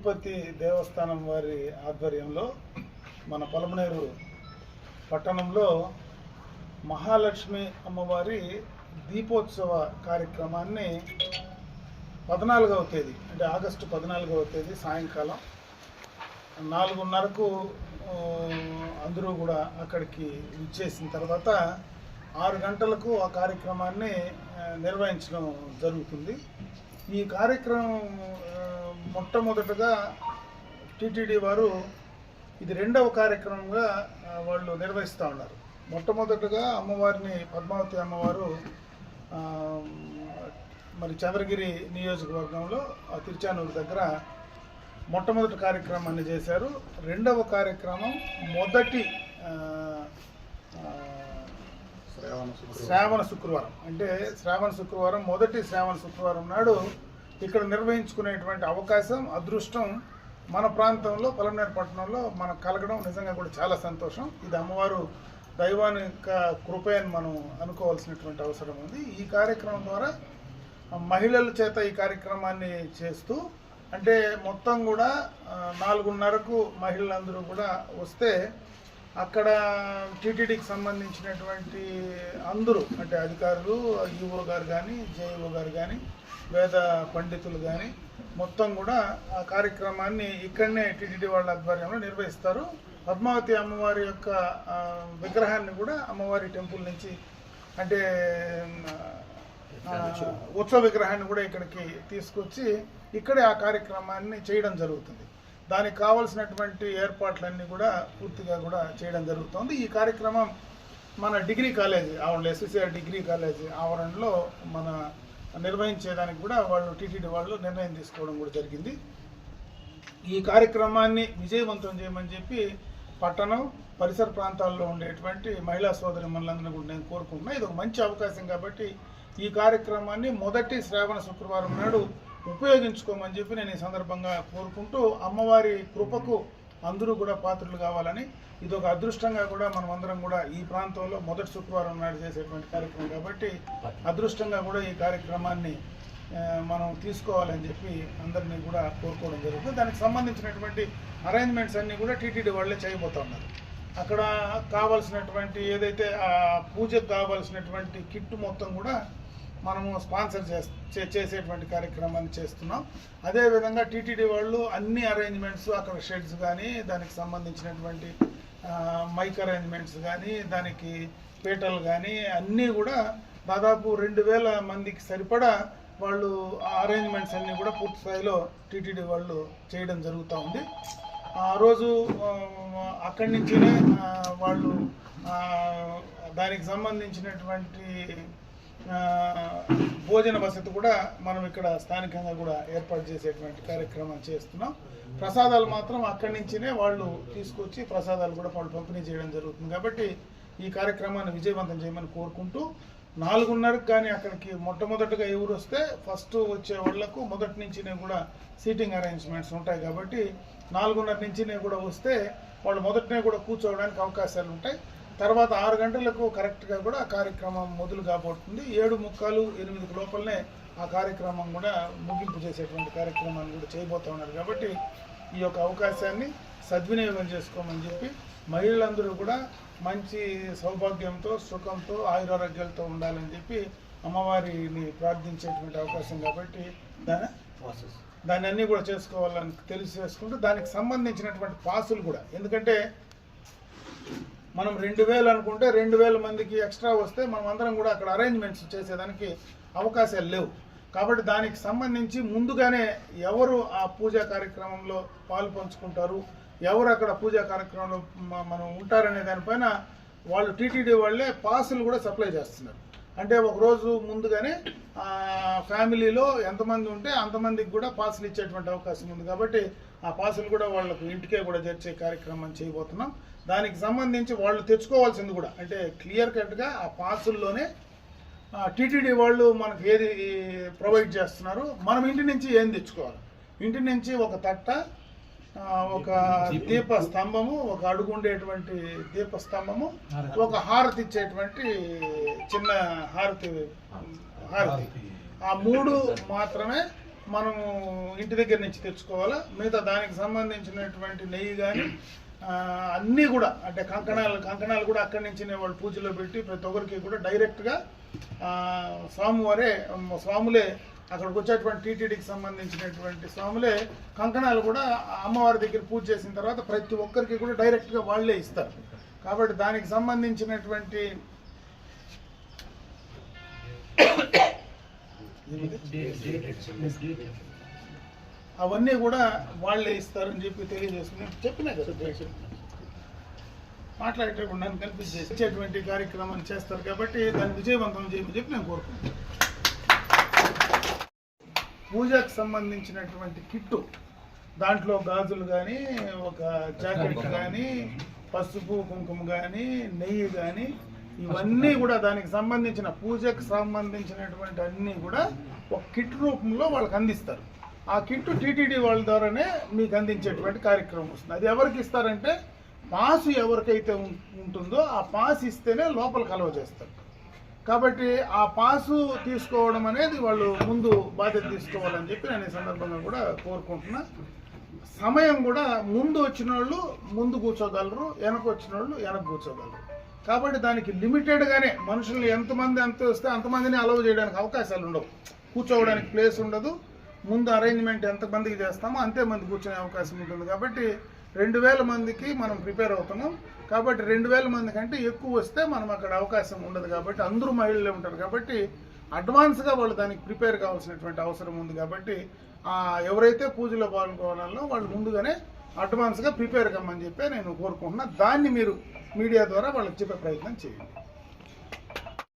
తిరుపతి దేవస్థానం వారి ఆధ్వర్యంలో మన పలమనేరు పట్టణంలో మహాలక్ష్మి అమ్మవారి దీపోత్సవ కార్యక్రమాన్ని 14వ తేదీ అంటే ఆగస్టు 14వ తేదీ సాయంకాలం 4:30కు అందరూ కూడా అక్కడికి విచ్చేసిన తర్వాత 6 గంటలకు ఆ కార్యక్రమాన్ని నిర్వహించడం జరుగుతుంది. ఈ కార్యక్రమం మొట్టమొదటగా టీటీడీ వారు ఇది 2వ కార్యక్రమంగా వాళ్ళు నిర్వహిస్తూ ఉన్నారు. మొట్టమొదటగా అమ్మవారిని పద్మావతి అమ్మవారు మరి చంద్రగిరి నియోజకవర్గంలో తిరుచానూరు దగ్గర మొట్టమొదటి కార్యక్రమాన్ని చేశారు. 2వ కార్యక్రమం మొదటి శ్రావణ శుక్రవారం అంటే శ్రావణ శుక్రవారం మొదటి శ్రావణ శుక్రవారం నాడు ఇక్కడ నిర్వహించుకునేటువంటి అవకాశం అదృష్టం మన ప్రాంతంలో పలమనేరు పట్టణంలో మనకు కలగడం నిజంగా కూడా చాలా సంతోషం. ఇది అమ్మవారు దైవానిక కృప అని మనం అనుకోవాల్సినటువంటి అవసరం ఉంది. ఈ కార్యక్రమం ద్వారా మహిళల చేత ఈ కార్యక్రమాన్ని చేస్తూ అంటే మొత్తం కూడా 4:30కు మహిళలందరూ కూడా వస్తే అక్కడ టీటీడీకి సంబంధించినటువంటి అందరూ అంటే అధికారులు ఈఓ గారు కానీ జేఈఓ గారు కానీ వేద పండితులు కానీ మొత్తం కూడా ఆ కార్యక్రమాన్ని ఇక్కడనే టీటీడీ వాళ్ళ ఆధ్వర్యంలో నిర్వహిస్తారు. పద్మావతి అమ్మవారి యొక్క విగ్రహాన్ని కూడా అమ్మవారి టెంపుల్ నుంచి అంటే ఉత్సవ విగ్రహాన్ని కూడా ఇక్కడికి తీసుకొచ్చి ఇక్కడే ఆ కార్యక్రమాన్ని చేయడం జరుగుతుంది. దానికి కావాల్సినటువంటి ఏర్పాట్లన్నీ కూడా పూర్తిగా కూడా చేయడం జరుగుతుంది. ఈ కార్యక్రమం మన డిగ్రీ కాలేజీ ఆవరణలో ఎస్విసిఆర్ డిగ్రీ కాలేజీ ఆవరణలో మన నిర్వహించేదానికి కూడా వాళ్ళు టీటీడీ వాళ్ళు నిర్ణయం తీసుకోవడం కూడా జరిగింది. ఈ కార్యక్రమాన్ని విజయవంతం చేయమని చెప్పి పట్టణం పరిసర ప్రాంతాల్లో ఉండేటువంటి మహిళా సోదరి మనులందరినీ కూడా నేను కోరుకుంటున్నాను. ఇది ఒక మంచి అవకాశం కాబట్టి ఈ కార్యక్రమాన్ని మొదటి శ్రావణ శుక్రవారం నాడు ఉపయోగించుకోమని చెప్పి నేను ఈ సందర్భంగా కోరుకుంటూ అమ్మవారి కృపకు అందరూ కూడా పాత్రలు కావాలని ఇది ఒక అదృష్టంగా కూడా మనం అందరం కూడా ఈ ప్రాంతంలో మొదటి శుక్రవారం నాడు చేసేటువంటి కార్యక్రమం కాబట్టి అదృష్టంగా కూడా ఈ కార్యక్రమాన్ని మనం తీసుకోవాలని చెప్పి అందరినీ కూడా కోరుకోవడం జరుగుతుంది. దానికి సంబంధించినటువంటి అరేంజ్మెంట్స్ అన్నీ కూడా టీటీడీ వాళ్ళే చేయబోతా ఉన్నారు. అక్కడ కావాల్సినటువంటి ఏదైతే ఆ పూజకు కావాల్సినటువంటి కిట్ మొత్తం కూడా మనము స్పాన్సర్ చేసేటువంటి కార్యక్రమాన్ని చేస్తున్నాం. అదేవిధంగా టీటీడీ వాళ్ళు అన్ని అరేంజ్మెంట్స్ అక్కడ షెడ్స్ కానీ దానికి సంబంధించినటువంటి మైక్ అరేంజ్మెంట్స్ కానీ దానికి పీటలు కానీ అన్నీ కూడా దాదాపు 2000 మందికి సరిపడా వాళ్ళు అరేంజ్మెంట్స్ అన్నీ కూడా పూర్తి స్థాయిలో టీటీడీ వాళ్ళు చేయడం జరుగుతూ ఉంది. ఆ రోజు అక్కడి నుంచినే వాళ్ళు దానికి సంబంధించినటువంటి భోజన వసతి కూడా మనం ఇక్కడ స్థానికంగా కూడా ఏర్పాటు చేసేటువంటి కార్యక్రమం చేస్తున్నాం. ప్రసాదాలు మాత్రం అక్కడి నుంచినే వాళ్ళు తీసుకొచ్చి ప్రసాదాలు కూడా వాళ్ళు పంపిణీ చేయడం జరుగుతుంది. కాబట్టి ఈ కార్యక్రమాన్ని విజయవంతం చేయమని కోరుకుంటూ 4:30కు కానీ అక్కడికి మొట్టమొదటిగా ఎవరు వస్తే ఫస్ట్ వచ్చే వాళ్లకు మొదటి నుంచినే కూడా సీటింగ్ అరేంజ్మెంట్స్ ఉంటాయి కాబట్టి 4:30 నుంచినే కూడా వస్తే వాళ్ళు మొదటినే కూడా కూర్చోవడానికి అవకాశాలు ఉంటాయి. తర్వాత 6 గంటలకు కరెక్ట్గా కూడా ఆ కార్యక్రమం మొదలు కాబోతుంది. 7:45, 8 లోపలనే ఆ కార్యక్రమం కూడా ముగింపు చేసేటువంటి కార్యక్రమాన్ని కూడా చేయబోతూ ఉన్నారు. కాబట్టి ఈ యొక్క అవకాశాన్ని సద్వినియోగం చేసుకోమని చెప్పి మహిళలందరూ కూడా మంచి సౌభాగ్యంతో సుఖంతో ఆయురారోగ్యాలతో ఉండాలని చెప్పి అమ్మవారిని ప్రార్థించేటువంటి అవకాశం కాబట్టి దాన్ని అన్నీ కూడా చేసుకోవాలని తెలియజేసుకుంటూ దానికి సంబంధించినటువంటి పాసులు కూడా ఎందుకంటే మనం 2000 అనుకుంటే 2000 మందికి ఎక్స్ట్రా వస్తే మనం అందరం కూడా అక్కడ అరేంజ్మెంట్స్ చేసేదానికి అవకాశాలు లేవు. కాబట్టి దానికి సంబంధించి ముందుగానే ఎవరు ఆ పూజా కార్యక్రమంలో పాలు పంచుకుంటారు ఎవరు అక్కడ పూజా కార్యక్రమంలో మనం ఉంటారనే దానిపైన వాళ్ళు టీటీడీ వాళ్ళే పాసులు కూడా సప్లై చేస్తున్నారు. అంటే ఒకరోజు ముందుగానే ఫ్యామిలీలో ఎంతమంది ఉంటే అంతమందికి కూడా పాసులు ఇచ్చేటువంటి అవకాశం ఉంది. కాబట్టి ఆ పాసులు కూడా వాళ్ళకు ఇంటికే కూడా చేర్చే కార్యక్రమం చేయబోతున్నాం. దానికి సంబంధించి వాళ్ళు తెచ్చుకోవాల్సింది కూడా అంటే క్లియర్ కట్గా ఆ పాసుల్లోనే టీటీడీ వాళ్ళు మనకు ఏది ప్రొవైడ్ చేస్తున్నారు మనం ఇంటి నుంచి ఏం తెచ్చుకోవాలి. ఇంటి నుంచి ఒక తట్ట ఒక దీప స్తంభము ఒక అడుగు ఉండేటువంటి దీప స్తంభము ఒక హారతి ఇచ్చేటువంటి చిన్న హారతి ఆ 3 మాత్రమే మనము ఇంటి దగ్గర నుంచి తెచ్చుకోవాలా. మిగతా దానికి సంబంధించినటువంటి నెయ్యి కానీ అన్నీ కూడా అంటే కంకణాలు కూడా అక్కడి నుంచి వాళ్ళు పూజలో పెట్టి ప్రతి ఒక్కరికి కూడా డైరెక్ట్గా స్వాములే అక్కడికి వచ్చేటువంటి టీటీడీకి సంబంధించినటువంటి స్వాములే కంకణాలు కూడా అమ్మవారి దగ్గర పూజ చేసిన తర్వాత ప్రతి ఒక్కరికి కూడా డైరెక్ట్గా వాళ్ళే ఇస్తారు. కాబట్టి దానికి సంబంధించినటువంటి అవన్నీ కూడా వాళ్ళే ఇస్తారని చెప్పి తెలియజేసుకుని చెప్పినా కదా మాట్లాడేటప్పుడు నన్ను కనిపించేటువంటి కార్యక్రమాన్ని చేస్తారు. కాబట్టి దాన్ని విజయవంతం చేయమని చెప్పి నేను కోరుకుంటున్నాను. పూజకు సంబంధించినటువంటి కిట్టు దాంట్లో గాజులు కానీ, ఒక జాకెట్ కానీ, పసుపు కుంకుమ కానీ, నెయ్యి కానీ, ఇవన్నీ కూడా దానికి సంబంధించిన పూజకు సంబంధించినటువంటి అన్నీ కూడా ఒక కిట్ రూపంలో వాళ్ళకి అందిస్తారు. ఆ కిట్టు టీటీడీ వాళ్ళ ద్వారానే మీకు అందించేటువంటి కార్యక్రమం వస్తుంది. అది ఎవరికి ఇస్తారంటే పాసు ఎవరికైతే ఉంటుందో ఆ పాస్ ఇస్తేనే లోపలికి అలవ చేస్తారు. కాబట్టి ఆ పాసు తీసుకోవడం అనేది వాళ్ళు ముందు బాధ్యత తీసుకోవాలని చెప్పి నేను ఈ సందర్భంగా కూడా కోరుకుంటున్నా. సమయం కూడా ముందు వచ్చిన వాళ్ళు ముందు కూర్చోగలరు, వెనక వచ్చిన వాళ్ళు వెనక కూర్చోగలరు. కాబట్టి దానికి లిమిటెడ్గానే మనుషులు ఎంతమంది వస్తే అంతమందిని అలవ్ చేయడానికి అవకాశాలు ఉండవు. కూర్చోవడానికి ప్లేస్ ఉండదు. ముందు అరేంజ్మెంట్ ఎంతమందికి చేస్తామో అంతే మంది కూర్చునే అవకాశం ఉంటుంది. కాబట్టి 2000 మందికి మనం ప్రిపేర్ అవుతున్నాం. కాబట్టి 2000 మంది కంటే ఎక్కువ వస్తే మనం అక్కడ అవకాశం ఉండదు. కాబట్టి అందరూ మహిళలే ఉంటారు. కాబట్టి అడ్వాన్స్గా వాళ్ళు దానికి ప్రిపేర్ కావాల్సినటువంటి అవసరం ఉంది. కాబట్టి ఎవరైతే పూజలో పాల్గొనాలో వాళ్ళు ముందుగానే అడ్వాన్స్గా ప్రిపేర్ కమ్మని చెప్పి నేను కోరుకుంటున్నా. దాన్ని మీరు మీడియా ద్వారా వాళ్ళకి చెప్పే ప్రయత్నం చేయండి.